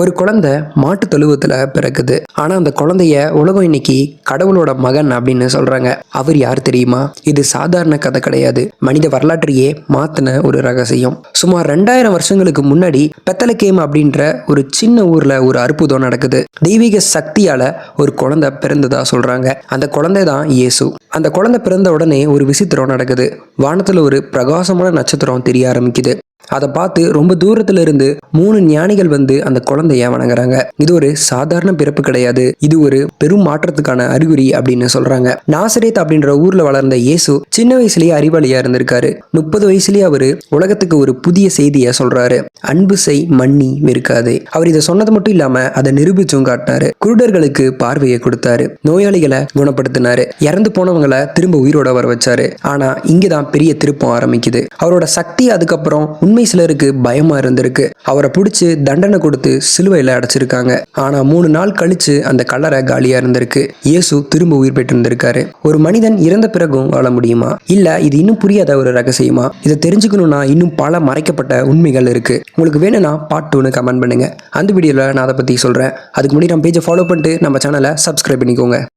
ஒரு குழந்தை மாட்டு தொழுவத்துல பிறக்குது. ஆனா அந்த குழந்தைய உலகம் இன்னைக்கு கடவுளோட மகன் அப்படின்னு சொல்றாங்க. அவர் யார் தெரியுமா? இது சாதாரண கதை கிடையாது. மனித வரலாற்றையே மாத்தின ஒரு ரகசியம். சுமார் 2000 வருஷங்களுக்கு முன்னாடி பெத்தலகேம் அப்படின்ற ஒரு சின்ன ஊர்ல ஒரு அற்புதம் நடக்குது. தெய்வீக சக்தியால ஒரு குழந்தை பிறந்ததா சொல்றாங்க. அந்த குழந்தை தான் இயேசு. அந்த குழந்தை பிறந்த உடனே ஒரு விசித்திரம் நடக்குது. வானத்துல ஒரு பிரகாசமான நட்சத்திரம் தெரிய ஆரம்பிக்குது. அதை பார்த்து ரொம்ப தூரத்துல இருந்து 3 ஞானிகள் வந்து அந்த குழந்தைய வணங்குறாங்க. இது ஒரு சாதாரண பிறப்பு கிடையாது. இது ஒரு பெரும் மாற்றத்துக்கான அறிகுறி அப்படின்னு சொல்றாங்க. நாசரேத் அப்படின்ற ஊர்ல வளர்ந்த இயேசு சின்ன வயசுலயே அறிவாளியா இருந்திருக்காரு. 30 வயசுலயே அவரு உலகத்துக்கு ஒரு புதிய செய்திய சொல்றாரு. அன்பு செய், மன்னி, வெறுக்காதே. அவர் இதை சொன்னது மட்டும் இல்லாம அதை நிரூபிச்சும் காட்டினாரு. குருடர்களுக்கு பார்வையை கொடுத்தாரு. நோயாளிகளை குணப்படுத்தினாரு. இறந்து போனவங்களை திரும்ப உயிரோட வர வச்சாரு. ஆனா இங்கதான் பெரிய திருப்பம் ஆரம்பிக்குது. அவரோட சக்தி அதுக்கப்புறம் உண்மை சிலருக்கு பயமா இருந்திருக்கு. அவரை பிடிச்சு தண்டனை கொடுத்து சிலுவையில அடைச்சிருக்காங்க. ஆனா 3 நாள் கழிச்சு அந்த கல்லறை காலியா இருந்திருக்கு. இயேசு திரும்ப உயிர் பெற்று இருந்திருக்காரு. ஒரு மனிதன் இறந்த பிறகும் வாழ முடியுமா? இல்ல இது இன்னும் புரியாத ஒரு ரகசியமா? இதை தெரிஞ்சுக்கணும்னா இன்னும் பல மறைக்கப்பட்ட உண்மைகள் இருக்கு. உங்களுக்கு வேணும்னா பார்ட் 2 கமெண்ட் பண்ணுங்க. அந்த வீடியோல நான் அதை பத்தி சொல்றேன். அதுக்கு முன்னாடி நம்ம பேஜை ஃபாலோ பண்ணிட்டு நம்ம சேனலை சப்ஸ்கிரைப் பண்ணிக்கோங்க.